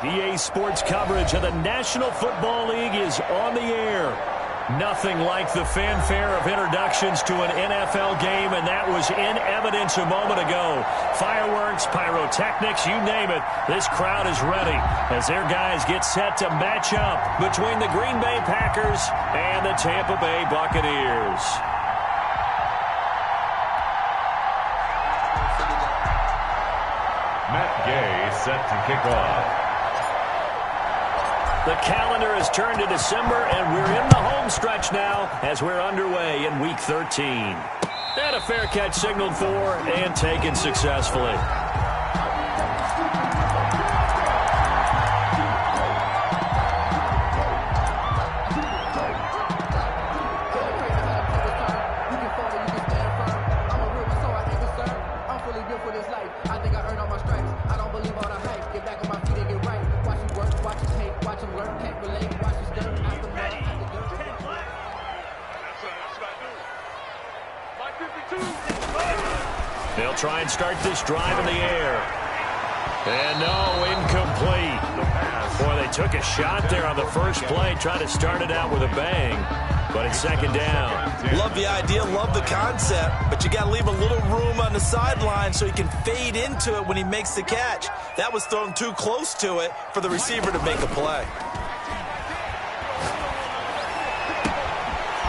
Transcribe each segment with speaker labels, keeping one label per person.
Speaker 1: EA Sports coverage of the National Football League is on the air. Nothing like the fanfare of introductions to an NFL game, and that was in evidence a moment ago. Fireworks, pyrotechnics, you name it. This crowd is ready as their guys get set to match up between the Green Bay Packers and the Tampa Bay Buccaneers.
Speaker 2: Matt Gay set to kick off.
Speaker 1: The calendar has turned to December, and we're in the home stretch now as we're underway in Week 13. And a fair catch signaled for and taken successfully. They'll try and start this drive in the air. And no, incomplete. Boy, they took a shot there on the first play, trying to start it out with a bang. But it's second down.
Speaker 3: Love the idea, love the concept, but you got to leave a little room on the sideline so he can fade into it when he makes the catch. That was thrown too close to it for the receiver to make a play.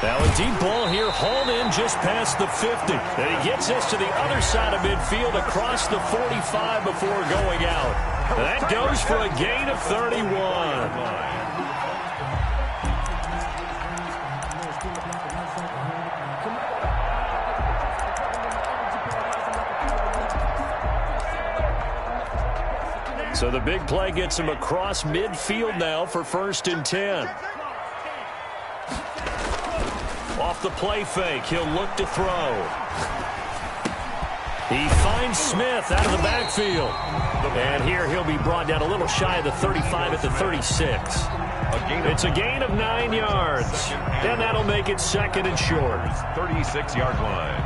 Speaker 1: Now a deep ball here, hauled in just past the 50. And he gets this to the other side of midfield across the 45 before going out. And that goes for a gain of 31. So the big play gets him across midfield now for 1st and 10. Off the play fake, he'll look to throw. He finds Smith out of the backfield. And here he'll be brought down a little shy of the 35 at the 36. It's a gain of 9 yards. And that'll make it 2nd and short.
Speaker 2: 36-yard line.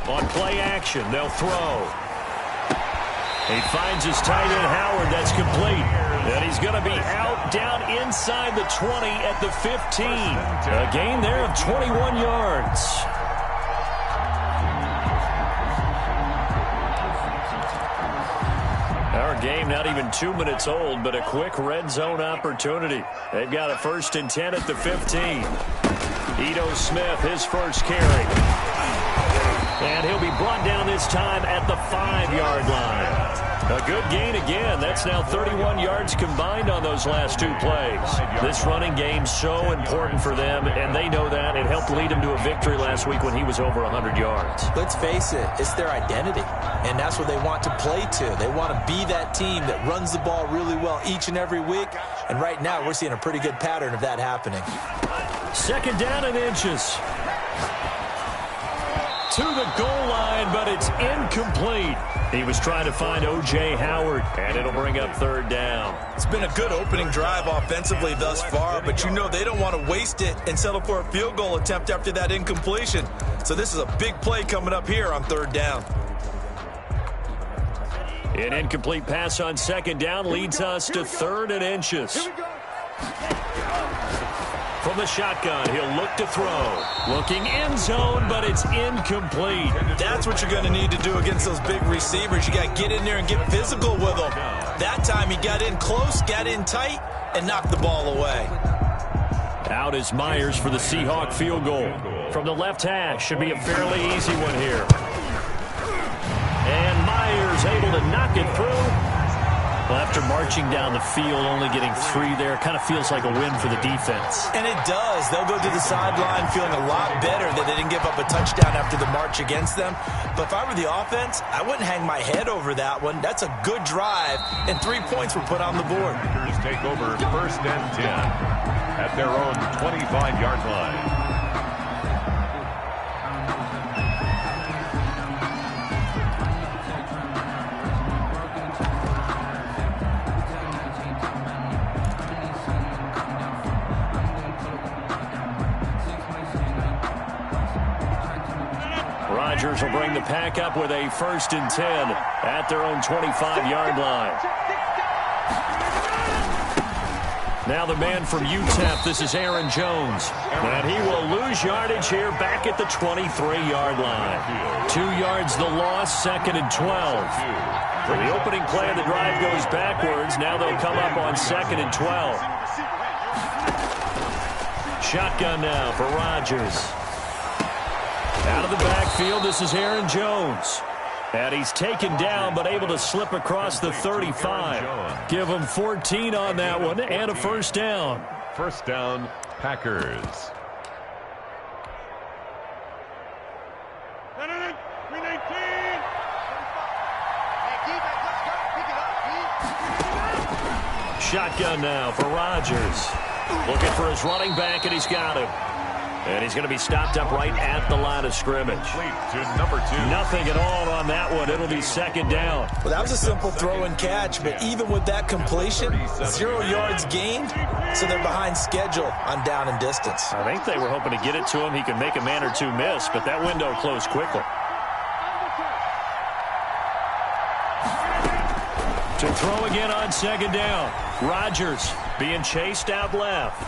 Speaker 1: On play action, they'll throw. He finds his tight end, Howard. That's complete. And he's going to be out down inside the 20 at the 15. A gain there of 21 yards. Our game not even 2 minutes old, but a quick red zone opportunity. They've got a 1st and 10 at the 15. Ito Smith, his first carry. And he'll be brought down this time at the 5-yard line. A good gain again. That's now 31 yards combined on those last 2 plays. This running game's so important for them, and they know that. It helped lead them to a victory last week when he was over 100 yards.
Speaker 3: Let's face it, it's their identity, and that's what they want to play to. They want to be that team that runs the ball really well each and every week, and right now we're seeing a pretty good pattern of that happening.
Speaker 1: 2nd down and inches. To the goal line, but it's incomplete. He was trying to find O.J. Howard, and it'll bring up 3rd down.
Speaker 3: It's been a good opening drive offensively thus far, but you know they don't want to waste it and settle for a field goal attempt after that incompletion. So this is a big play coming up here on 3rd down.
Speaker 1: An incomplete pass on 2nd down leads us to 3rd and inches. From the shotgun, he'll look to throw. Looking end zone, but it's incomplete.
Speaker 3: That's what you're going to need to do against those big receivers. You got to get in there and get physical with them. That time he got in close, got in tight, and knocked the ball away.
Speaker 1: Out is Myers for the Seahawk field goal. From the left hash, should be a fairly easy one here. And Myers able to knock it through. Well, after marching down the field, only getting 3 there, kind of feels like a win for the defense.
Speaker 3: And it does. They'll go to the sideline feeling a lot better that they didn't give up a touchdown after the march against them. But if I were the offense, I wouldn't hang my head over that one. That's a good drive, and 3 points were put on the board.
Speaker 2: Take over 1st and 10 at their own 25-yard line.
Speaker 1: Rodgers will bring the pack up with a 1st and 10 at their own 25-yard line. Now the man from UTEP, this is Aaron Jones. And he will lose yardage here back at the 23-yard line. 2 yards the loss, 2nd and 12. For the opening play of the drive goes backwards. Now they'll come up on 2nd and 12. Shotgun now for Rodgers. Out of the backfield, this is Aaron Jones. And he's taken down, but able to slip across the 35. Give him 14 on that one and a 1st down.
Speaker 2: 1st down, Packers.
Speaker 1: Shotgun now for Rodgers. Looking for his running back, and he's got him. And he's going to be stopped up right at the line of scrimmage.
Speaker 2: To number 2.
Speaker 1: Nothing at all on that one. It'll be 2nd down.
Speaker 3: Well, that was a simple throw and catch, but even with that completion, 0 yards gained, so they're behind schedule on down and distance.
Speaker 1: I think they were hoping to get it to him. He could make a man or two miss, but that window closed quickly. To throw again on 2nd down. Rodgers being chased out left.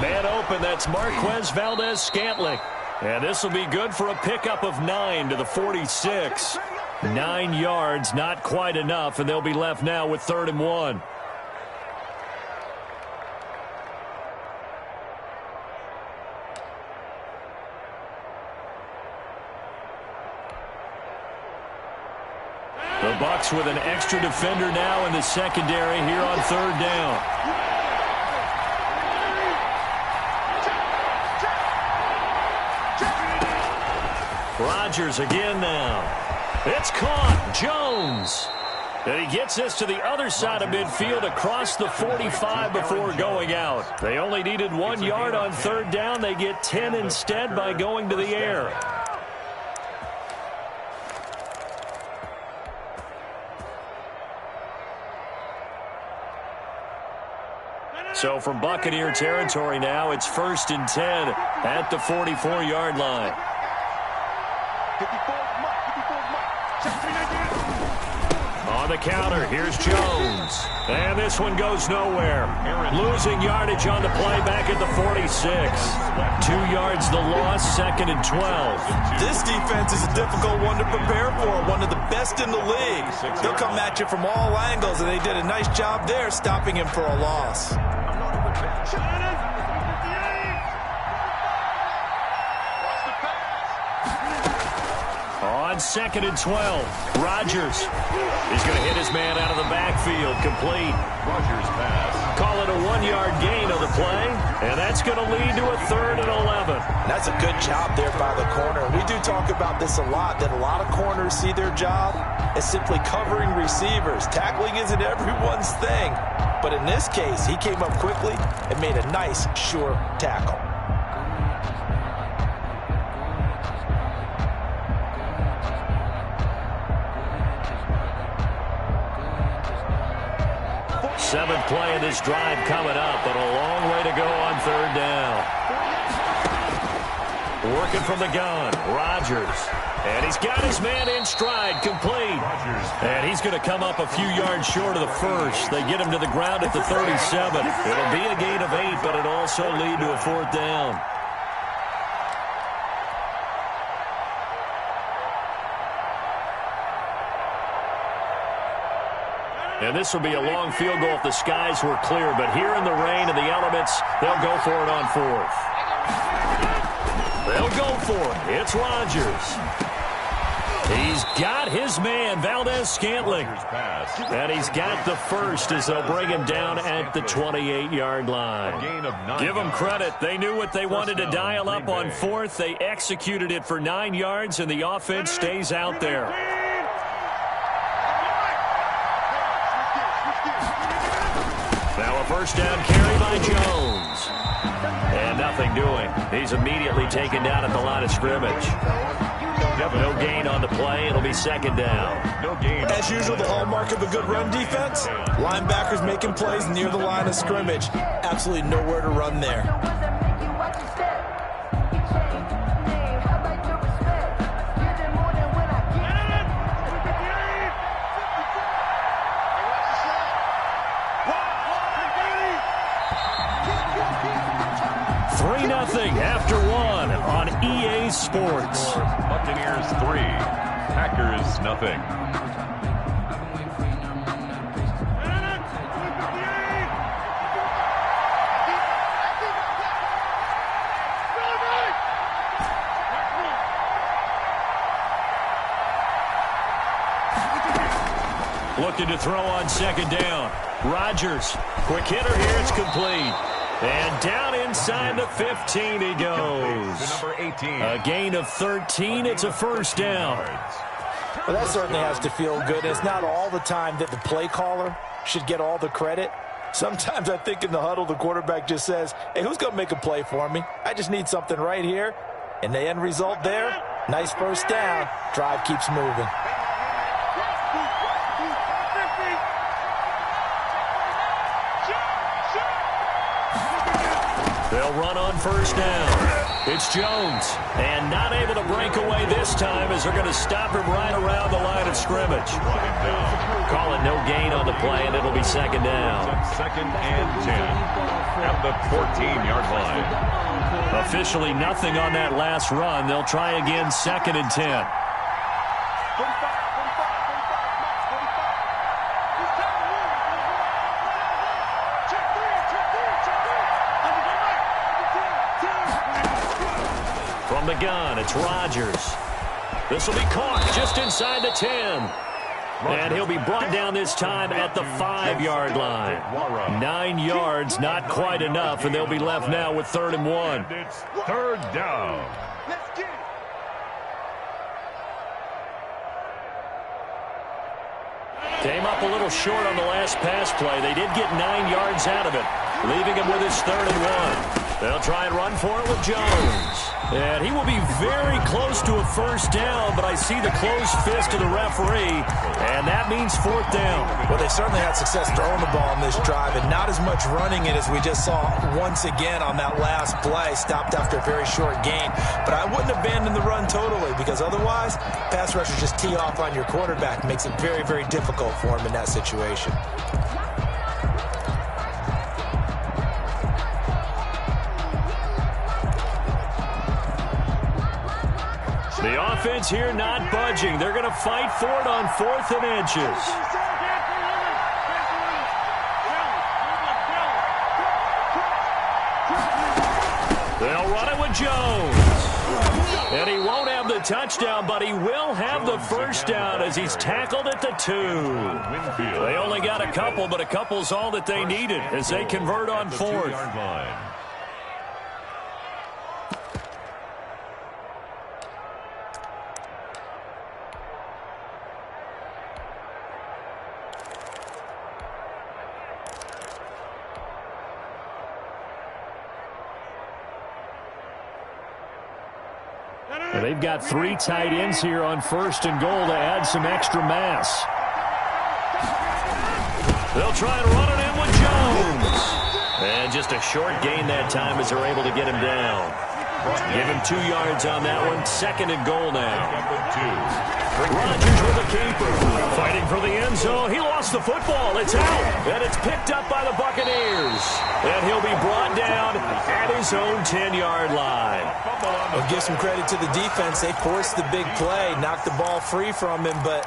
Speaker 1: Man open, that's Marquez Valdes-Scantling. And this will be good for a pickup of 9 to the 46. 9 yards, not quite enough, and they'll be left now with 3rd and 1. The Bucs with an extra defender now in the secondary here on 3rd down. Rodgers again now. It's caught. Jones. And he gets this to the other side of midfield across the 45 before going out. They only needed 1 yard on 3rd down. They get 10 instead by going to the air. So from Buccaneer territory now, it's 1st and 10 at the 44-yard line. On the counter, here's Jones. And this one goes nowhere. Losing yardage on the play back at the 46. 2 yards the loss, 2nd and 12.
Speaker 3: This defense is a difficult one to prepare for, one of the best in the league. They'll come at you from all angles, and they did a nice job there stopping him for a loss.
Speaker 1: On 2nd and 12, Rodgers. He's going to hit his man out of the backfield, complete.
Speaker 2: Rodgers pass.
Speaker 1: Call it a 1-yard gain on the play, and that's going to lead to a 3rd and 11.
Speaker 3: That's a good job there by the corner. We do talk about this a lot, that a lot of corners see their job as simply covering receivers. Tackling isn't everyone's thing. But in this case, he came up quickly and made a nice, sure tackle.
Speaker 1: Seventh play of this drive coming up, but a long way to go on 3rd down. Working from the gun, Rodgers. And he's got his man in stride, complete. And he's going to come up a few yards short of the first. They get him to the ground at the 37. It'll be a gain of 8, but it'll also lead to a 4th down. And this will be a long field goal if the skies were clear. But here in the rain and the elements, they'll go for it on 4th. They'll go for it. It's Rodgers. He's got his man, Valdes-Scantling. And he's got the first as they'll bring him down at the 28-yard line. Give them credit. They knew what they wanted to dial up on 4th. They executed it for 9 yards, and the offense stays out there. Now a 1st down carry by Jones. And nothing doing. He's immediately taken down at the line of scrimmage. No gain on the play. It'll be 2nd down.
Speaker 2: No gain.
Speaker 3: As usual, the hallmark of a good run defense, linebackers making plays near the line of scrimmage. Absolutely nowhere to run there.
Speaker 1: 3-0 after one on EA Sports.
Speaker 2: Buccaneers 3, Packers 0.
Speaker 1: Looking to throw on second down. Rodgers, quick hitter here, it's complete. And down inside the 15 he goes.
Speaker 2: Number 18.
Speaker 1: A gain of 13, it's a first down.
Speaker 3: Well, that certainly has to feel good. It's not all the time that the play caller should get all the credit. Sometimes I think in the huddle, the quarterback just says, hey, who's going to make a play for me? I just need something right here. And the end result there, nice first down. Drive keeps moving.
Speaker 1: They'll run on first down. It's Jones. And not able to break away this time as they're going to stop him right around the line of scrimmage. Call it no gain on the play, and it'll be second down.
Speaker 2: Second and 10 at the 14-yard line.
Speaker 1: Officially nothing on that last run. They'll try again second and 10. From the gun, it's Rodgers. This will be caught just inside the 10. And he'll be brought down this time at the 5-yard line. 9 yards, not quite enough, and they'll be left now with 3rd and 1.
Speaker 2: It's third down.
Speaker 1: Came up a little short on the last pass play. They did get 9 yards out of it, leaving him with his 3rd and 1. They'll try and run for it with Jones. And he will be very close to a first down, but I see the closed fist of the referee, and that means 4th down.
Speaker 3: Well, they certainly had success throwing the ball on this drive, and not as much running it as we just saw once again on that last play. Stopped after a very short gain. But I wouldn't abandon the run totally, because otherwise, pass rushers just tee off on your quarterback. Makes it very, very difficult for him in that situation.
Speaker 1: The offense here not budging. They're going to fight for it on 4th and inches. They'll run it with Jones. And he won't have the touchdown, but he will have the first down as he's tackled at the 2. They only got a couple, but a couple's all that they needed as they convert on 4th. They've got 3 tight ends here on 1st and goal to add some extra mass. They'll try and run it in with Jones. And just a short gain that time as they're able to get him down. Give him 2 yards on that one. 2nd and goal now. Rodgers with a keeper. Fighting for the end zone. He lost the football. It's out. And it's picked up by the Buccaneers. And he'll be brought down at his own 10-yard line.
Speaker 3: Well, give some credit to the defense. They forced the big play, knocked the ball free from him, but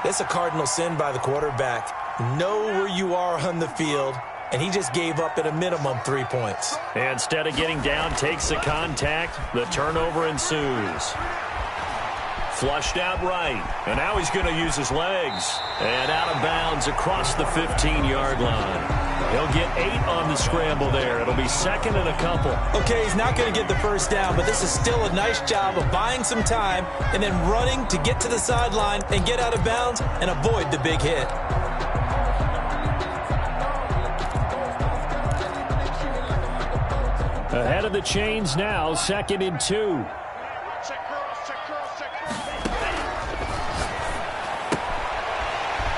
Speaker 3: it's a cardinal sin by the quarterback. Know where you are on the field, and he just gave up at a minimum 3 points.
Speaker 1: And instead of getting down, takes the contact. The turnover ensues. Flushed out right, and now he's going to use his legs. And out of bounds across the 15-yard line. He'll get 8 on the scramble there. It'll be 2nd and a couple.
Speaker 3: Okay, he's not going to get the first down, but this is still a nice job of buying some time and then running to get to the sideline and get out of bounds and avoid the big hit.
Speaker 1: Ahead of the chains now, 2nd and 2.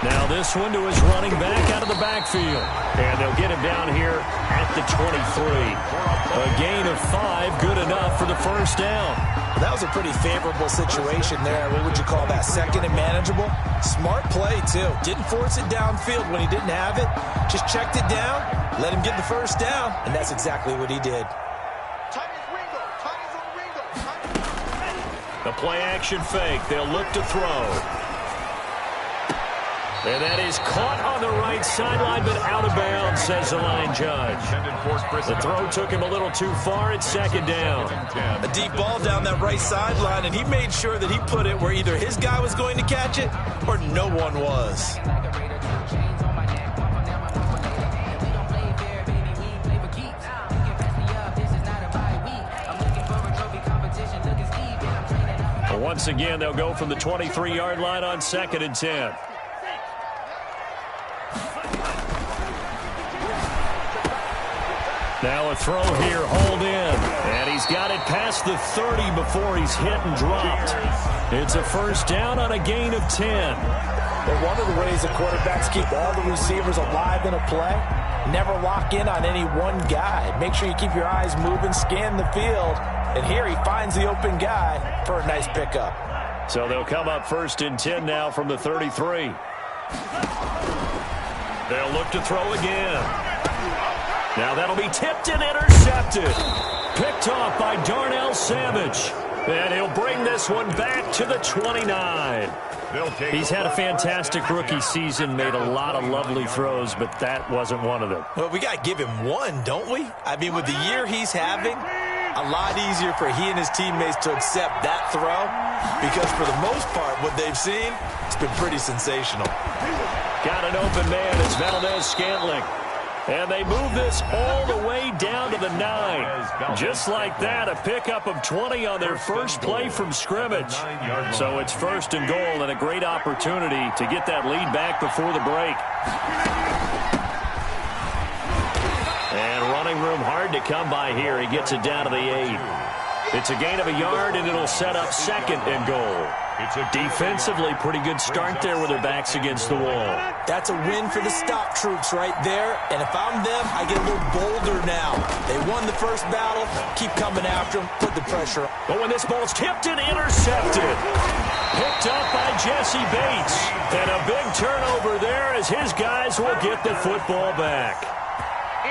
Speaker 1: Now this one to his running back out of the backfield. And they'll get him down here at the 23. A gain of 5, good enough for the first down.
Speaker 3: That was a pretty favorable situation there. What would you call that? 2nd and manageable? Smart play, too. Didn't force it downfield when he didn't have it. Just checked it down, let him get the first down, and that's exactly what he did.
Speaker 1: play action fake. They'll look to throw. And that is caught on the right sideline, but out of bounds, says the line judge. The throw took him a little too far. It's second down.
Speaker 3: A deep ball down that right sideline, and he made sure that he put it where either his guy was going to catch it or no one was.
Speaker 1: Once again, they'll go from the 23-yard line on 2nd and 10. Now a throw here, hold in. And he's got it past the 30 before he's hit and dropped. It's a first down on a gain of 10.
Speaker 3: Well, one of the ways the quarterbacks keep all the receivers alive in a play, never lock in on any one guy. Make sure you keep your eyes moving, scan the field. And here he finds the open guy for a nice pickup.
Speaker 1: So they'll come up 1st and 10 now from the 33. They'll look to throw again. Now that'll be tipped and intercepted. Picked off by Darnell Savage. And he'll bring this one back to the 29. He's had a fantastic rookie season, made a lot of lovely throws, but that wasn't one of them.
Speaker 3: Well, we got to give him one, don't we? I mean, with the year he's having, a lot easier for he and his teammates to accept that throw because for the most part, what they've seen, it's been pretty sensational.
Speaker 1: Got an open man. It's Valdez-Scantling. And they move this all the way down to the 9. Just like that, a pickup of 20 on their first play from scrimmage. So it's 1st and goal and a great opportunity to get that lead back before the break. And running room hard to come by here. He gets it down to the 8. It's a gain of a yard, and it'll set up 2nd and goal. Defensively, pretty good start there with their backs against the wall.
Speaker 3: That's a win for the stop troops right there. And if I'm them, I get a little bolder now. They won the first battle. Keep coming after them. Put the pressure on.
Speaker 1: But when this ball's tipped and intercepted. Picked up by Jesse Bates. And a big turnover there as his guys will get the football back.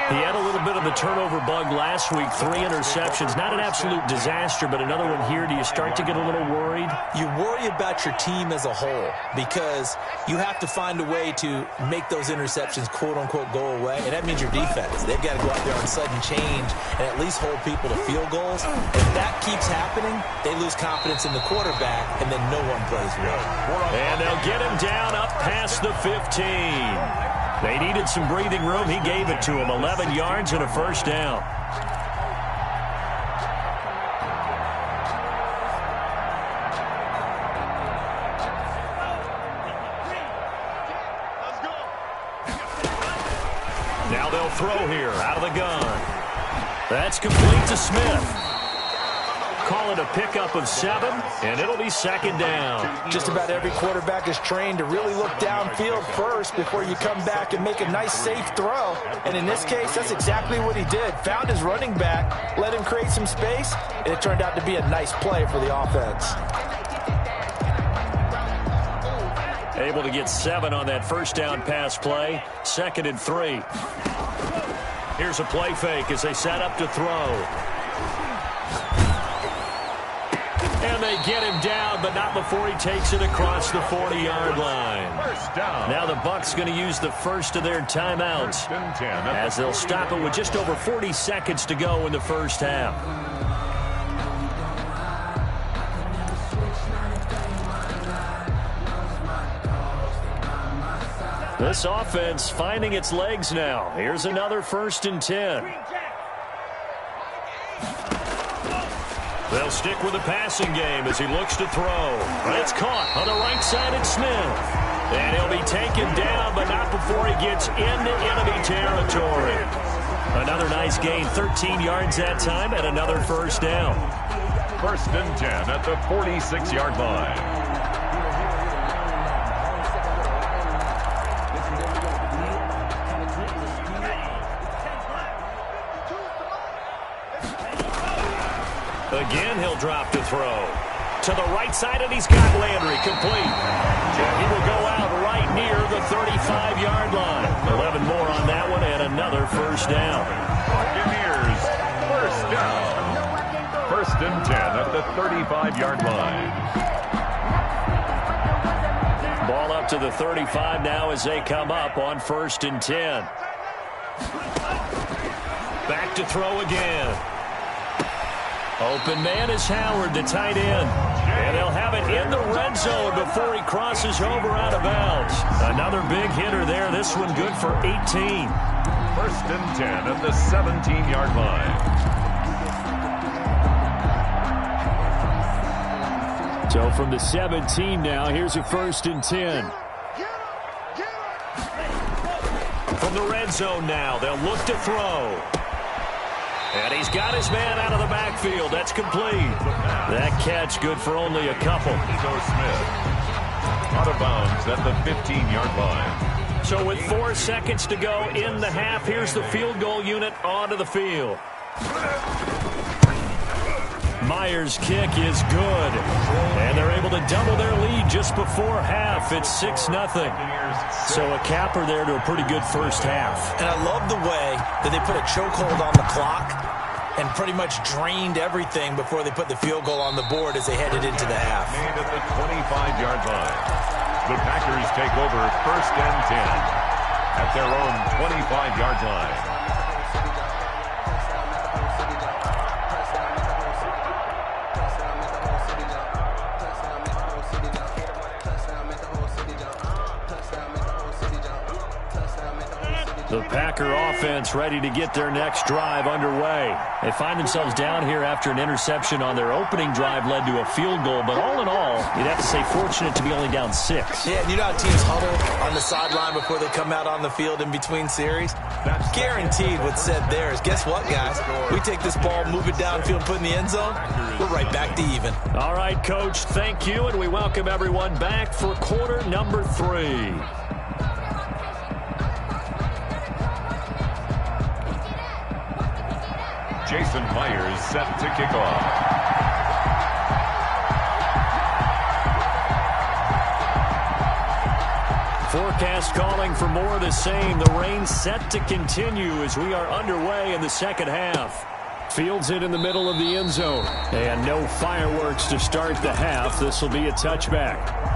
Speaker 1: He had a little bit of the turnover bug last week, 3 interceptions. Not an absolute disaster, but another one here. Do you start to get a little worried?
Speaker 3: You worry about your team as a whole because you have to find a way to make those interceptions, quote-unquote, go away, and that means your defense. They've got to go out there on sudden change and at least hold people to field goals. If that keeps happening, they lose confidence in the quarterback, and then no one plays well.
Speaker 1: And they'll get him down up past the 15. They needed some breathing room. He gave it to him. 11 yards and a first down. Now they'll throw here out of the gun. That's complete to Smith. Call it a pickup of 7, and it'll be 2nd down.
Speaker 3: Just about every quarterback is trained to really look downfield first before you come back and make a nice, safe throw. And in this case, that's exactly what he did. Found his running back, let him create some space, and it turned out to be a nice play for the offense.
Speaker 1: Able to get 7 on that first down pass play. 2nd and 3. Here's a play fake as they set up to throw. And they get him down, but not before he takes it across the 40-yard line. Now the Bucs going to use the first of their timeouts as they'll stop it with just over 40 seconds to go in the first half. This offense finding its legs now. Here's another 1st and 10. They'll stick with the passing game as he looks to throw. It's caught on the right side at Smith. And he'll be taken down, but not before he gets into enemy territory. Another nice gain, 13 yards that time, and another first down.
Speaker 2: 1st and 10 at the 46-yard line.
Speaker 1: Again, he'll drop to throw. To the right side, and he's got Landry complete. And he will go out right near the 35-yard line. 11 more on that one, and another first down.
Speaker 2: Buccaneers, first down. 1st and 10 at the 35-yard line.
Speaker 1: Ball up to the 35 now as they come up on 1st and 10. Back to throw again. Open man is Howard, the tight end. And they'll have it in the red zone before he crosses over out of bounds. Another big hitter there. This one good for 18.
Speaker 2: 1st and 10 at the 17-yard line.
Speaker 1: So from the 17 now, here's a 1st and 10. From the red zone now, they'll look to throw. And he's got his man out of the backfield. That's complete. That catch good for only a couple.
Speaker 2: Ito Smith out of bounds at the 15-yard line.
Speaker 1: So with 4 seconds to go in the half, here's the field goal unit onto the field. Myers' kick is good. And they're able to double their lead just before half. It's 6-0. So a capper there to a pretty good first half.
Speaker 3: And I love the way that they put a chokehold on the clock and pretty much drained everything before they put the field goal on the board as they headed into the half.
Speaker 2: Made at the 25-yard line. The Packers take over 1st and 10 at their own 25-yard line.
Speaker 1: The Packer offense ready to get their next drive underway. They find themselves down here after an interception on their opening drive led to a field goal. But all in all, you'd have to say fortunate to be only down 6.
Speaker 3: Yeah, and you know how teams huddle on the sideline before they come out on the field in between series? Guaranteed what's said there is, guess what, guys? We take this ball, move it downfield, put it in the end zone, we're right back to even.
Speaker 1: All right, Coach, thank you, and we welcome everyone back for quarter number 3.
Speaker 2: Jason Myers set to kick off.
Speaker 1: Forecast calling for more of the same. The rain set to continue as we are underway in the second half. Fields it in the middle of the end zone. And no fireworks to start the half. This will be a touchback.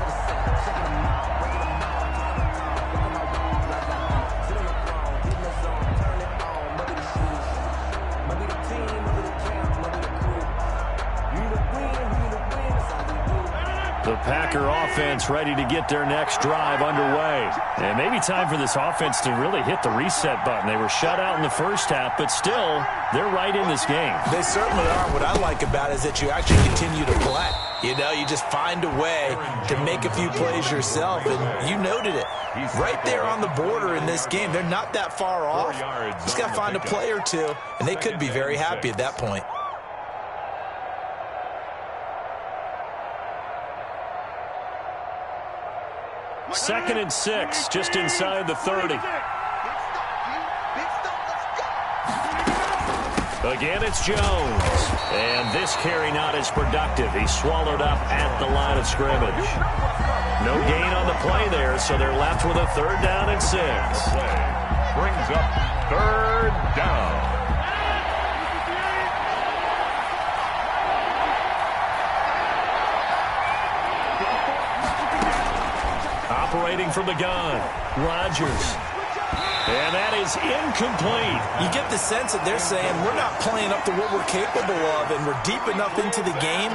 Speaker 1: The Packer offense ready to get their next drive underway. And maybe time for this offense to really hit the reset button. They were shut out in the first half, but still, they're right in this game.
Speaker 3: They certainly are. What I like about it is that you actually continue to play. You know, you just find a way to make a few plays yourself, and you noted it. Right there on the border in this game. They're not that far off. Just got to find a play or two, and they could be very happy at that point.
Speaker 1: Second and 6, just inside the 30. Again, it's Jones. And this carry not as productive. He's swallowed up at the line of scrimmage. No gain on the play there, so they're left with a 3rd down and 6.
Speaker 2: Brings up 3rd down.
Speaker 1: Operating from the gun, Rodgers. And that is incomplete.
Speaker 3: You get the sense that they're saying we're not playing up to what we're capable of, and we're deep enough into the game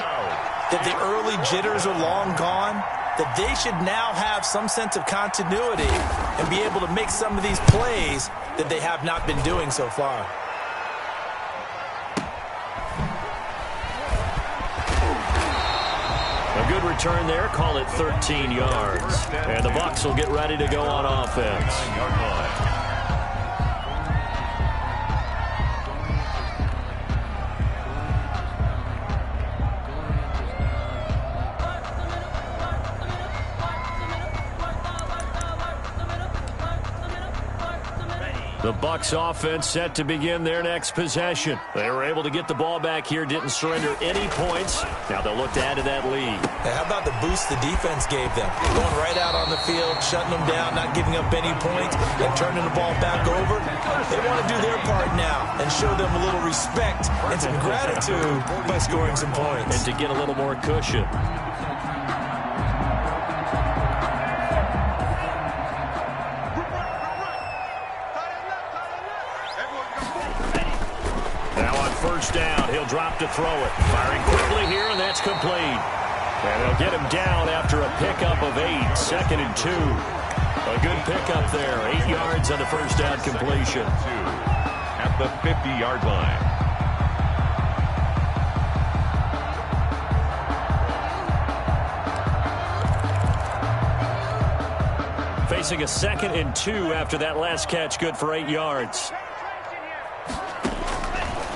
Speaker 3: that the early jitters are long gone, that they should now have some sense of continuity and be able to make some of these plays that they have not been doing so far.
Speaker 1: A good return there, call it 13 yards. And the Bucs will get ready to go on offense. The Bucs offense set to begin their next possession. They were able to get the ball back here, didn't surrender any points. Now they'll look to add to that lead.
Speaker 3: Hey, how about the boost the defense gave them? Going right out on the field, shutting them down, not giving up any points, and turning the ball back over. They want to do their part now and show them a little respect and some gratitude by scoring some points.
Speaker 1: And to get a little more cushion. First down, he'll drop to throw it. Firing quickly here, and that's complete. And they'll get him down after a pickup of 8, 2nd and 2. A good pickup there, 8 yards on the first down completion.
Speaker 2: At the 50-yard line.
Speaker 1: Facing a 2nd and 2 after that last catch, good for 8 yards.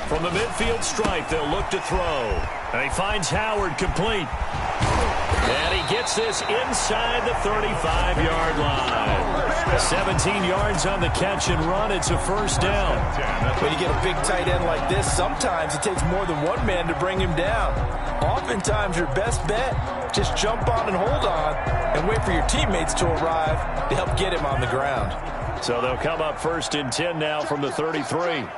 Speaker 1: From the midfield stripe, they'll look to throw. And he finds Howard complete. And he gets this inside the 35-yard line. 17 yards on the catch and run. It's a first down.
Speaker 3: When you get a big tight end like this, sometimes it takes more than one man to bring him down. Oftentimes, your best bet, just jump on and hold on and wait for your teammates to arrive to help get him on the ground.
Speaker 1: So they'll come up 1st and 10 now from the 33.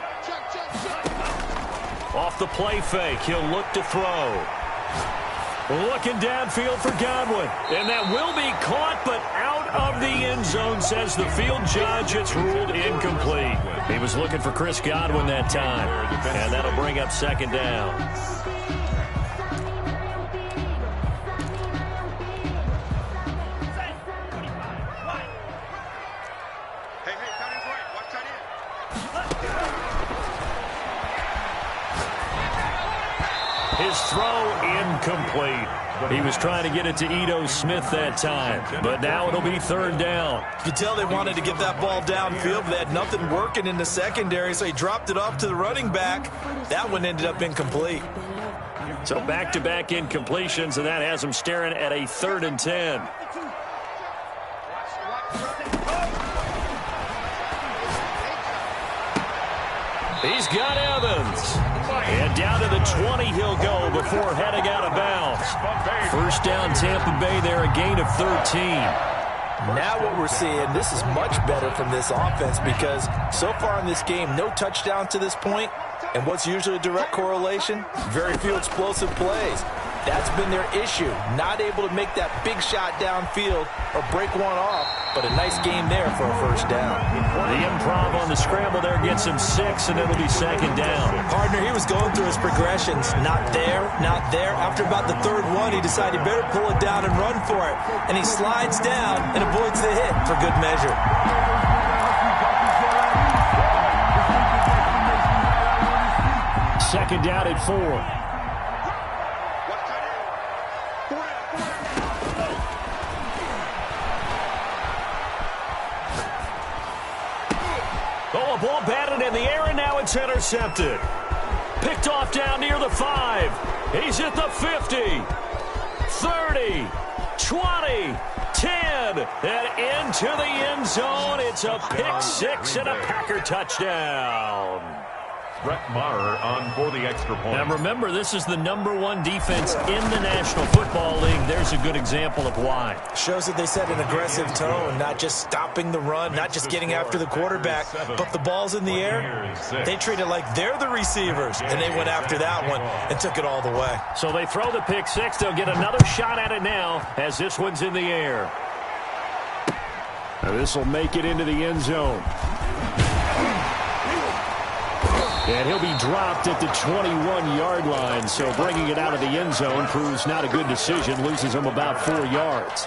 Speaker 1: Off the play fake, he'll look to throw. Looking downfield for Godwin. And that will be caught, but out of the end zone, says the field judge. It's ruled incomplete. He was looking for Chris Godwin that time. And that'll bring up 2nd down. His throw incomplete. He was trying to get it to Ito Smith that time, but now it'll be 3rd down.
Speaker 3: You could tell they wanted to get that ball downfield, but they had nothing working in the secondary, so he dropped it off to the running back. That one ended up incomplete.
Speaker 1: So back-to-back incompletions, and that has him staring at a 3rd and 10. He's got Evans. And down to the 20 he'll go before heading out of bounds. First down Tampa Bay there, a gain of 13.
Speaker 3: Now what we're seeing, this is much better from this offense because so far in this game, no touchdown to this point. And what's usually a direct correlation? Very few explosive plays. That's been their issue. Not able to make that big shot downfield or break one off, but a nice game there for a first down.
Speaker 1: The improv on the scramble there gets him 6, and it'll be 2nd down.
Speaker 3: Partner, he was going through his progressions. Not there, not there. After about the 3rd one, he decided he better pull it down and run for it. And he slides down and avoids the hit for good measure.
Speaker 1: Second down at 4. Oh, a ball batted in the air, and now it's intercepted. Picked off down near the 5. He's at the 50, 30, 20, 10, and into the end zone. It's a pick 6 and a Packer touchdown.
Speaker 2: Brett Maher on for the extra point.
Speaker 1: And remember, this is the #1 defense in the National Football League. There's a good example of why.
Speaker 3: Shows that they set an aggressive tone, not just stopping the run, not just getting after the quarterback, but the ball's in the air. They treat it like they're the receivers, and they went after that one and took it all the way.
Speaker 1: So they throw the pick 6. They'll get another shot at it now as this one's in the air. Now this will make it into the end zone. And he'll be dropped at the 21-yard line, so bringing it out of the end zone proves not a good decision, loses him about 4 yards.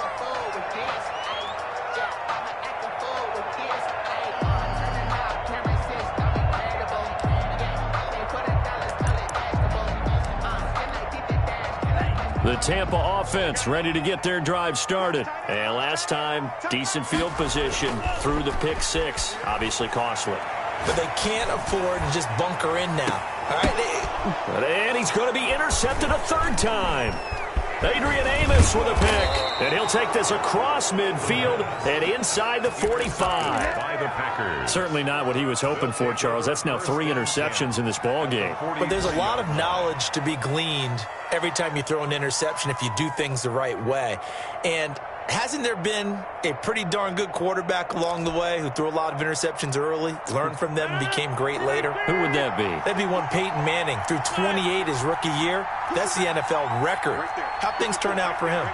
Speaker 1: The Tampa offense ready to get their drive started. And last time, decent field position through the pick 6, obviously costly.
Speaker 3: But they can't afford to just bunker in now. All right?
Speaker 1: And he's going to be intercepted a 3rd time. Adrian Amos with a pick. And he'll take this across midfield and inside the 45.
Speaker 2: By the Packers.
Speaker 1: Certainly not what he was hoping for, Charles. That's now 3 interceptions in this ball game.
Speaker 3: But there's a lot of knowledge to be gleaned every time you throw an interception if you do things the right way. And hasn't there been a pretty darn good quarterback along the way who threw a lot of interceptions early, learned from them, and became great later?
Speaker 1: Who would that be?
Speaker 3: That'd be one Peyton Manning. Threw 28 his rookie year. That's the NFL record. How'd things turn out for him?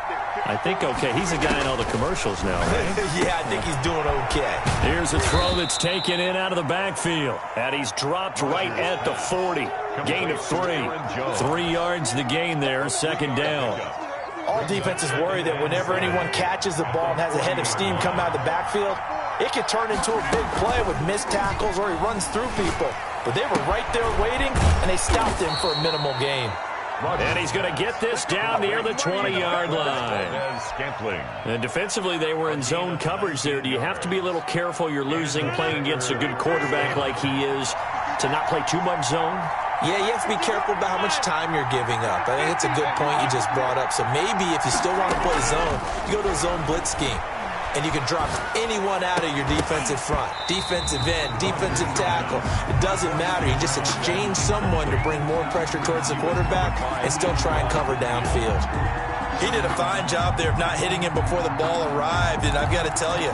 Speaker 1: I think okay. He's a guy in all the commercials now, right?
Speaker 3: Yeah, I think he's doing okay.
Speaker 1: Here's a throw that's taken in out of the backfield. And he's dropped right at the 40. Gain of 3. 3 yards the gain there, second down.
Speaker 3: All defenses worry that whenever anyone catches the ball and has a head of steam come out of the backfield, it could turn into a big play with missed tackles or he runs through people. But they were right there waiting, and they stopped him for a minimal gain.
Speaker 1: And he's going to get this down near the 20-yard line. And defensively, they were in zone coverage there. Do you have to be a little careful you're losing playing against a good quarterback like he is to not play too much zone?
Speaker 3: Yeah, you have to be careful about how much time you're giving up. I think it's a good point you just brought up. So maybe if you still want to play zone, you go to a zone blitz scheme. And you can drop anyone out of your defensive front. Defensive end, defensive tackle. It doesn't matter. You just exchange someone to bring more pressure towards the quarterback and still try and cover downfield. He did a fine job there of not hitting him before the ball arrived. And I've got to tell you,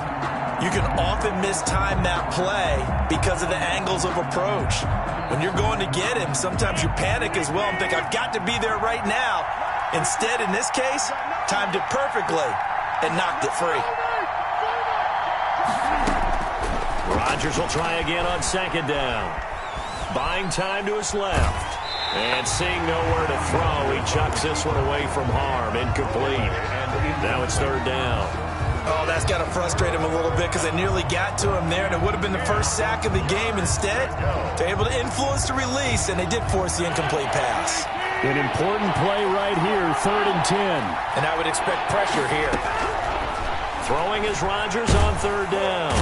Speaker 3: you can often mistime that play because of the angles of approach. When you're going to get him, sometimes you panic as well and think, I've got to be there right now. Instead, in this case, timed it perfectly and knocked it free.
Speaker 1: Rodgers will try again on second down. Buying time to his left. And seeing nowhere to throw, he chucks this one away from harm. Incomplete. Now it's third down.
Speaker 3: Oh, that's got to frustrate him a little bit because they nearly got to him there, and it would have been the first sack of the game. Instead, they're able to influence the release, and they did force the incomplete pass.
Speaker 1: An important play right here, 3rd and 10.
Speaker 3: And I would expect pressure here.
Speaker 1: Throwing is Rodgers on third down.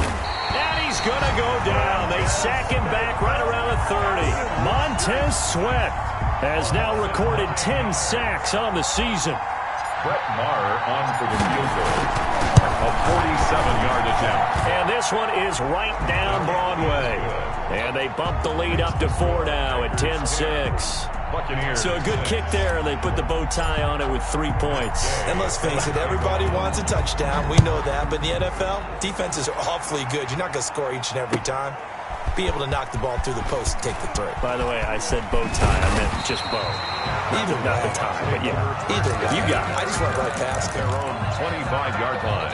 Speaker 1: And he's going to go down. They sack him back right around the 30. Montez Sweat has now recorded 10 sacks on the season.
Speaker 2: Brett Maher on for the field goal. A 47-yard attempt.
Speaker 1: And this one is right down Broadway. And they bump the lead up to 4 now at 10-6. So a good kick there, and they put the bow tie on it with 3 points.
Speaker 3: And let's face it, everybody wants a touchdown. We know that. But in the NFL, defenses are awfully good. You're not going to score each and every time. Be able to knock the ball through the post and take the throw.
Speaker 1: By the way, I said bow tie. I meant just bow.
Speaker 3: Either
Speaker 1: not the tie, but yeah.
Speaker 3: Either way.
Speaker 1: You got it.
Speaker 3: I just went right past
Speaker 2: their own 25-yard line.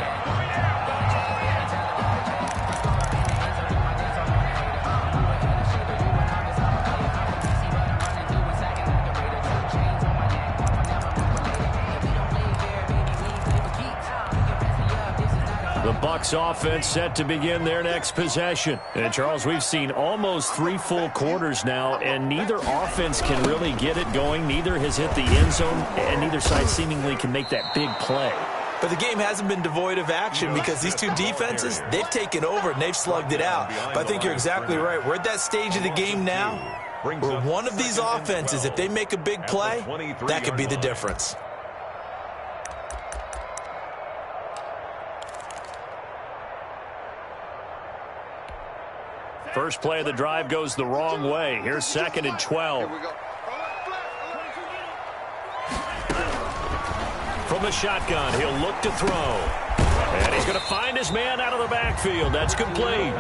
Speaker 1: The Bucs offense set to begin their next possession. And, Charles, we've seen almost 3 full quarters now, and neither offense can really get it going. Neither has hit the end zone, and neither side seemingly can make that big play.
Speaker 3: But the game hasn't been devoid of action because these two defenses, they've taken over and they've slugged it out. But I think you're exactly right. We're at that stage of the game now where one of these offenses, if they make a big play, that could be the difference.
Speaker 1: First play of the drive goes the wrong way. Here's 2nd and 12. From the shotgun, he'll look to throw. And he's going to find his man out of the backfield. That's complete.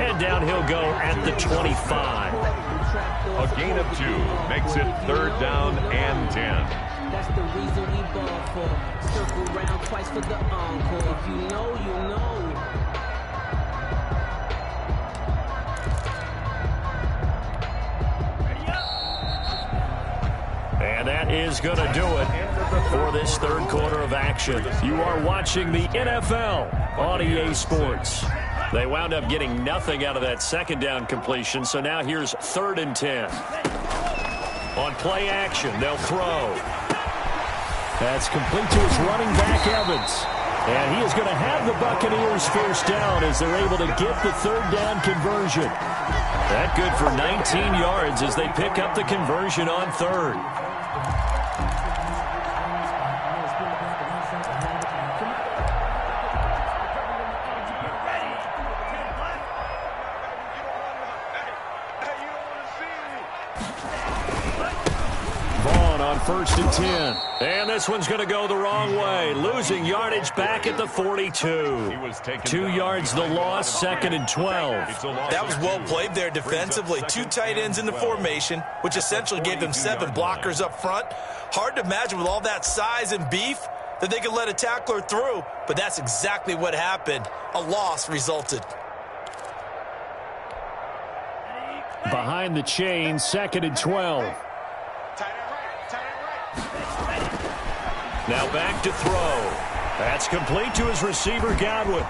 Speaker 1: And down he'll go at the 25.
Speaker 2: A gain of 2 makes it 3rd down and 10.
Speaker 4: That's the reason we ball for. Circle round twice for the encore. If you know, you know.
Speaker 1: And that is going to do it for this third quarter of action. You are watching the NFL on EA Sports. They wound up getting nothing out of that second down completion, so now here's 3rd and 10. On play action, they'll throw. That's complete to his running back, Evans. And he is going to have the Buccaneers first down as they're able to get the 3rd down conversion. That good for 19 yards as they pick up the conversion on 3rd. first and 10. And this one's going to go the wrong way. Losing yardage back at the 42. 2 yards the loss, second and 12.
Speaker 3: That was well played there defensively. 2 tight ends in the formation, which essentially gave them 7 blockers up front. Hard to imagine with all that size and beef that they could let a tackler through, but that's exactly what happened. A loss resulted.
Speaker 1: Behind the chain, second and 12. Now back to throw. That's complete to his receiver, Godwin.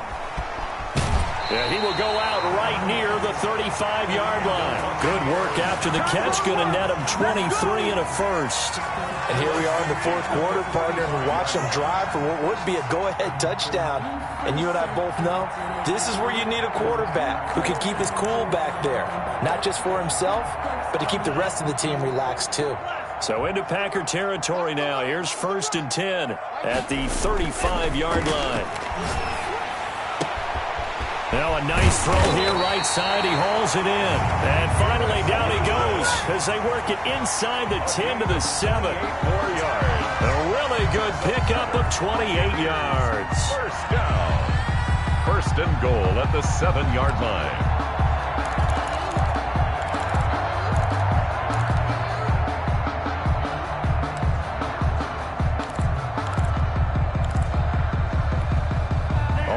Speaker 1: Yeah, he will go out right near the 35-yard line. Good work after the catch. Going to net him 23 and a first.
Speaker 3: And here we are in the fourth quarter, partner, and watch him drive for what would be a go-ahead touchdown. And you and I both know this is where you need a quarterback who can keep his cool back there. Not just for himself, but to keep the rest of the team relaxed too.
Speaker 1: So into Packer territory now. Here's first and 10 at the 35-yard line. Now a nice throw here right side. He hauls it in. And finally down he goes as they work it inside the 10 to the 7.
Speaker 2: 4 yards.
Speaker 1: A really good pickup of 28 yards.
Speaker 2: First down. First and goal at the 7-yard line.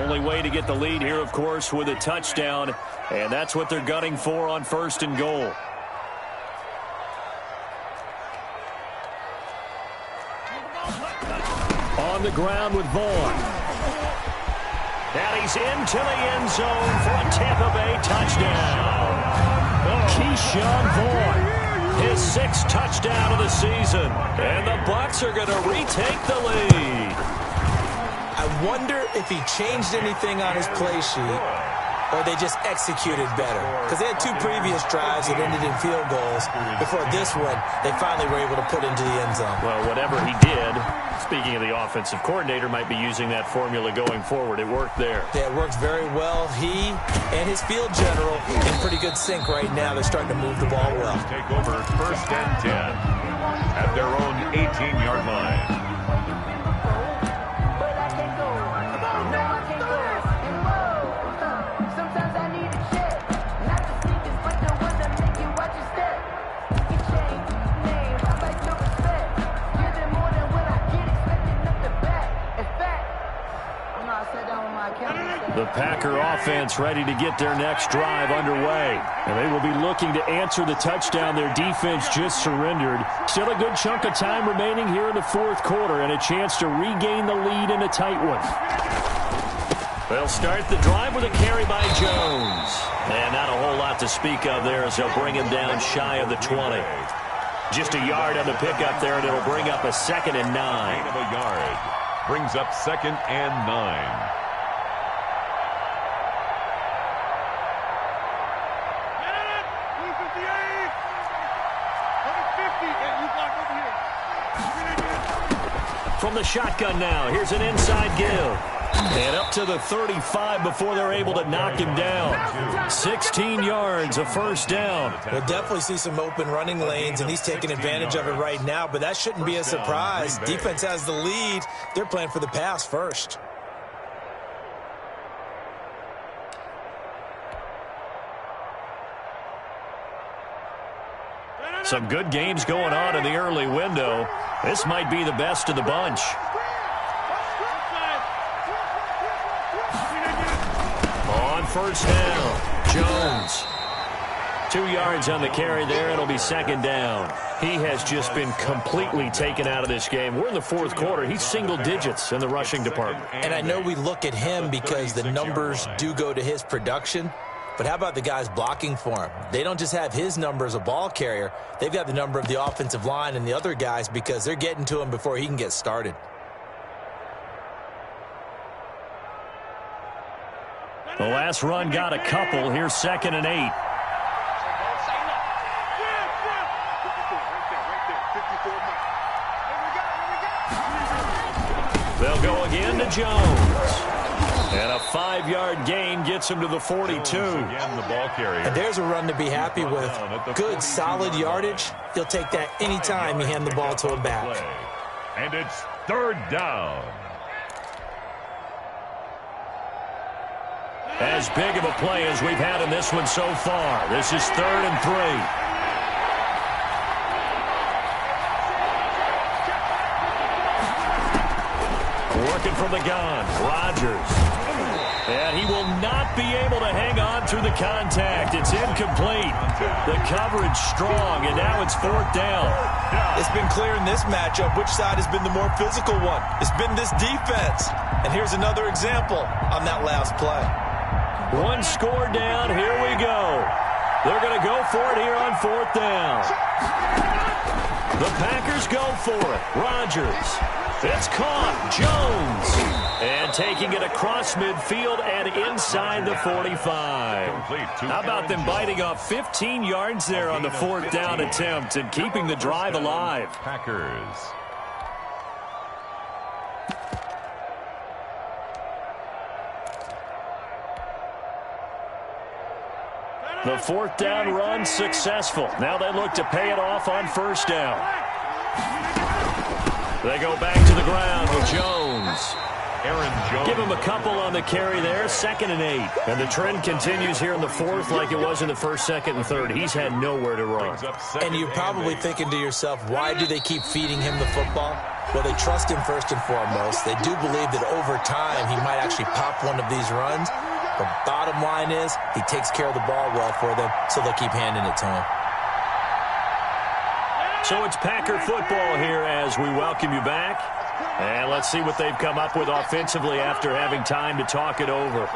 Speaker 1: Only way to get the lead here, of course, with a touchdown, and that's what they're gunning for on first and goal. On the ground with Vaughn. And he's into the end zone for a Tampa Bay touchdown. Keyshawn Vaughn, his 6th touchdown of the season, and the Bucs are going to retake the lead.
Speaker 3: I wonder if he changed anything on his play sheet or they just executed better. Because they had 2 previous drives that ended in field goals. Before this one, they finally were able to put into the end zone.
Speaker 1: Well, whatever he did, speaking of the offensive coordinator, might be using that formula going forward. It worked there.
Speaker 3: Yeah, it works very well. He and his field general in pretty good sync right now. They're starting to move the ball well.
Speaker 2: Take over first and 10 at their own 18-yard line.
Speaker 1: The Packer offense ready to get their next drive underway. And they will be looking to answer the touchdown their defense just surrendered. Still a good chunk of time remaining here in the fourth quarter and a chance to regain the lead in a tight one. They'll start the drive with a carry by Jones. And not a whole lot to speak of there as they'll bring him down shy of the 20. Just a yard on the pickup there, and it'll bring up a 2nd and 9.
Speaker 2: Gain of a yard. Brings up 2nd and 9.
Speaker 1: From the shotgun now, here's an inside give. And up to the 35 before they're able to knock him down. 16 yards, a first down.
Speaker 3: We'll definitely see some open running lanes, and he's taking advantage of it right now, but that shouldn't be a surprise. Defense has the lead. They're playing for the pass first.
Speaker 1: Some good games going on in the early window. This might be the best of the bunch. On first down, Jones. 2 yards on the carry there. It'll be 2nd down. He has just been completely taken out of this game. We're in the fourth quarter. He's single digits in the rushing department.
Speaker 3: And I know we look at him because the numbers do go to his production. But how about the guys blocking for him? They don't just have his number as a ball carrier. They've got the number of the offensive line and the other guys because they're getting to him before he can get started.
Speaker 1: The last run got a couple. Here's 2nd and 8. They'll go again to Jones. And a 5-yard gain gets him to the 42.
Speaker 2: Again, the ball carrier.
Speaker 3: And there's a run to be happy with. Good, solid yardage. He'll take that anytime you hand the ball to him back.
Speaker 2: And it's 3rd down.
Speaker 1: As big of a play as we've had in this one so far. This is 3rd and 3. Working from the gun, Rodgers. And he will not be able to hang on through the contact. It's incomplete. The coverage strong, and now it's 4th down.
Speaker 3: It's been clear in this matchup which side has been the more physical one. It's been this defense. And here's another example on that last play.
Speaker 1: One score down. Here we go. They're going to go for it here on 4th down. The Packers go for it. Rodgers. It's caught. Jones. And taking it across midfield and inside the 45. How about them biting off 15 yards there on the 4th down attempt and keeping the drive alive?
Speaker 2: Packers.
Speaker 1: The 4th down run successful. Now they look to pay it off on 1st down. They go back to the ground with Jones.
Speaker 2: Aaron Jones.
Speaker 1: Give him a couple on the carry there. 2nd and 8. And the trend continues here in the 4th like it was in the 1st, 2nd, and 3rd. He's had nowhere to run.
Speaker 3: And you're probably thinking to yourself, why do they keep feeding him the football? Well, they trust him first and foremost. They do believe that over time he might actually pop one of these runs. The bottom line is he takes care of the ball well for them, so they'll keep handing it to him.
Speaker 1: So it's Packer football here as we welcome you back. And let's see what they've come up with offensively after having time to talk it over.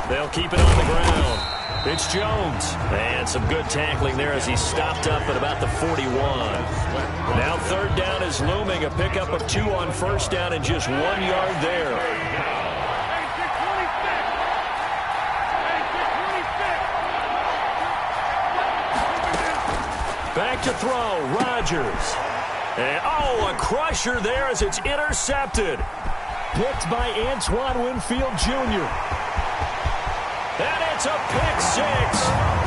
Speaker 1: They'll keep it on the ground. It's Jones. And some good tackling there as he stopped up at about the 41. Now 3rd down is looming. A pickup of 2 on 1st down and just 1 yard there. Back to throw. Rodgers. And, a crusher there as it's intercepted. Picked by Antoine Winfield Jr. And it's a pick 6.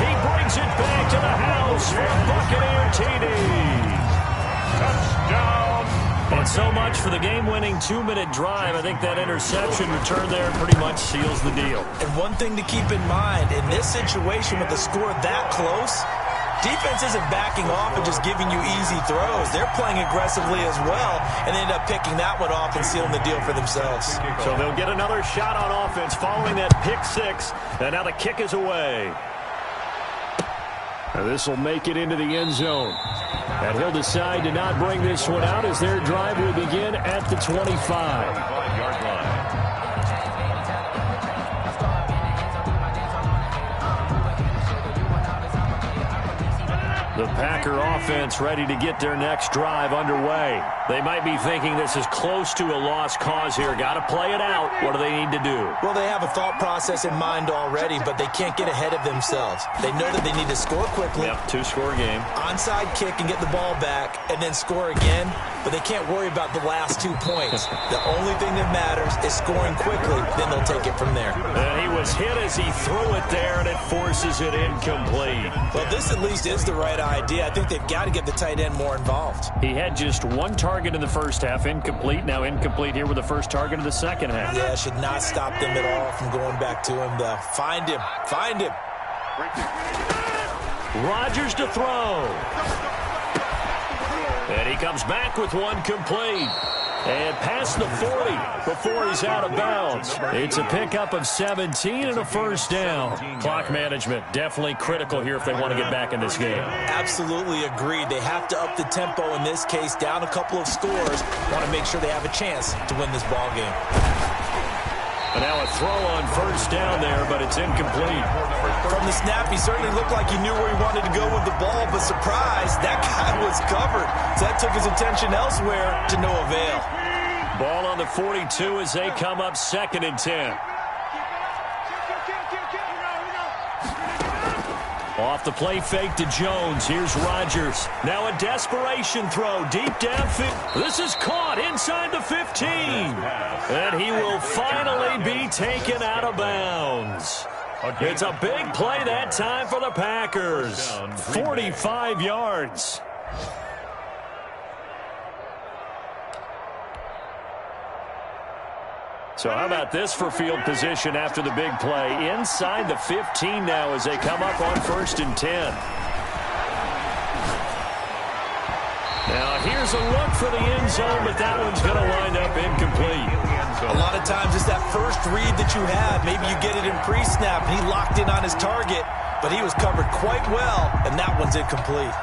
Speaker 1: He brings it back to the house for a Buccaneer TD.
Speaker 2: Touchdown.
Speaker 1: And so much for the game-winning 2-minute drive. I think that interception return there pretty much seals the deal.
Speaker 3: And one thing to keep in mind, in this situation with the score that close, defense isn't backing off and just giving you easy throws. They're playing aggressively as well, and they end up picking that one off and sealing the deal for themselves.
Speaker 1: So they'll get another shot on offense following that pick 6, and now the kick is away. And this will make it into the end zone. And he'll decide to not bring this one out as their drive will begin at the 25-yard line. The Packer offense ready to get their next drive underway. They might be thinking this is close to a lost cause here. Got to play it out. What do they need to do?
Speaker 3: Well, they have a thought process in mind already, but they can't get ahead of themselves. They know that they need to score quickly.
Speaker 1: Yep, 2-score game.
Speaker 3: Onside kick and get the ball back, and then score again. But they can't worry about the last 2 points. The only thing that matters is scoring quickly. Then they'll take it from there.
Speaker 1: And he was hit as he threw it there, and it forces it incomplete.
Speaker 3: Well, this at least is the right idea. I think they've got to get the tight end more involved.
Speaker 1: He had just 1 target in the first half, incomplete. Now incomplete here with the first target of the second half.
Speaker 3: Yeah, should not stop them at all from going back to him. Find him. Find him.
Speaker 1: Rodgers to throw. And he comes back with 1 complete. And past the 40 before he's out of bounds. It's a pickup of 17 and a first down. Clock management definitely critical here if they want to get back in this game.
Speaker 3: Absolutely agreed. They have to up the tempo in this case, down a couple of scores. Want to make sure they have a chance to win this ball game.
Speaker 1: And now a throw on first down there, but it's incomplete.
Speaker 3: From the snap, he certainly looked like he knew where he wanted to go with the ball, but surprise, that guy was covered. So that took his attention elsewhere to no avail.
Speaker 1: Ball on the 42 as they come up 2nd and 10. Off the play fake to Jones. Here's Rodgers. Now a desperation throw deep downfield. This is caught inside the 15. And he will finally be taken out of bounds. It's a big play that time for the Packers. 45 yards. So how about this for field position after the big play? Inside the 15 now as they come up on 1st and 10. Now here's a look for the end zone, but that one's going to wind up incomplete.
Speaker 3: A lot of times it's that first read that you have. Maybe you get it in pre-snap, and he locked in on his target, but he was covered quite well, and that one's incomplete.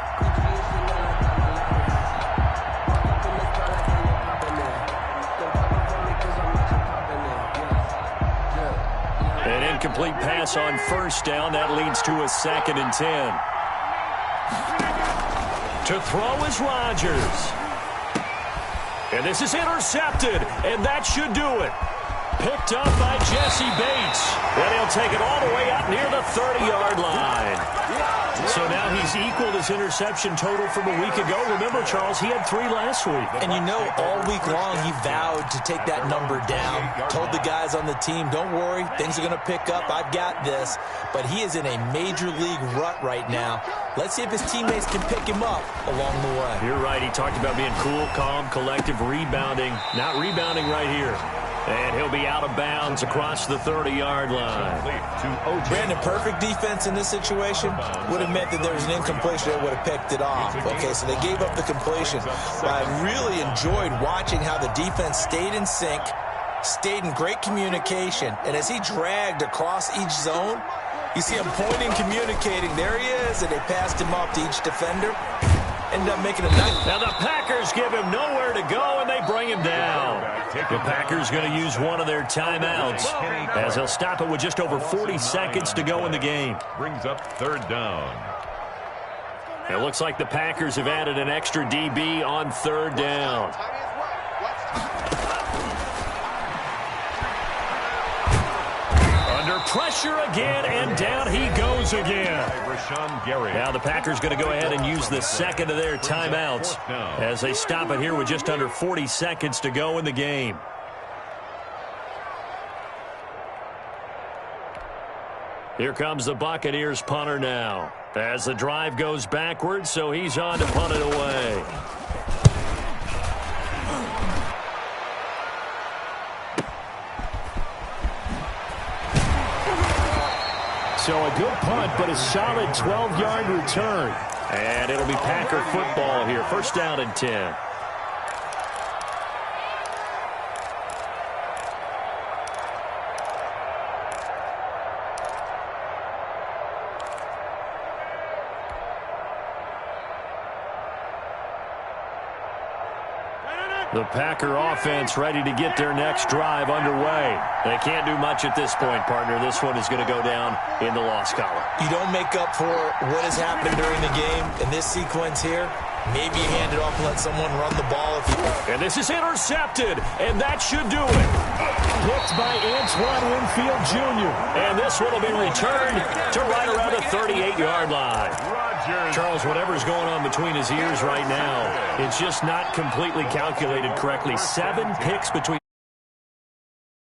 Speaker 1: An incomplete pass on 1st down. That leads to a 2nd and 10. To throw is Rodgers. And this is intercepted, and that should do it. Picked up by Jesse Bates. And he'll take it all the way out near the 30-yard line. So now he's equaled his interception total from a week ago. Remember, Charles, he had 3 last week.
Speaker 3: And you know, all week long he vowed to take that number down. Told the guys on the team, don't worry, things are going to pick up. I've got this. But he is in a major league rut right now. Let's see if his teammates can pick him up along the way.
Speaker 1: You're right. He talked about being cool, calm, collective, rebounding. Not rebounding right here. And he'll be out of bounds across the 30-yard line.
Speaker 3: Brandon, perfect defense in this situation would have meant that there was an incompletion that would have picked it off. Okay, so they gave up the completion. But I really enjoyed watching how the defense stayed in sync, stayed in great communication, and as he dragged across each zone, you see him pointing, communicating. There he is, and they passed him off to each defender. Ended up making a nice.
Speaker 1: Now the Packers give him nowhere to go, and they bring him down. The Packers going to use one of their timeouts as they'll stop it with just over 40 seconds to go in the game.
Speaker 2: Brings up 3rd down.
Speaker 1: It looks like the Packers have added an extra DB on 3rd down. Under pressure again, and down he goes again. Now the Packers going to go ahead and use the 2nd of their timeouts as they stop it here with just under 40 seconds to go in the game. Here comes the Buccaneers punter now as the drive goes backwards, so he's on to punt it away. So a good punt, but a solid 12-yard return. And it'll be Packer football here. 1st down and 10. The Packer offense ready to get their next drive underway. They can't do much at this point, partner. This one is going to go down in the loss column.
Speaker 3: You don't make up for what has happened during the game in this sequence here. Maybe you hand it off and let someone run the ball.
Speaker 1: And this is intercepted, and that should do it. Picked by Antoine Winfield Jr. And this one will be returned to right around the 38-yard line. Charles, whatever's going on between his ears right now, it's just not completely calculated correctly. 7 picks between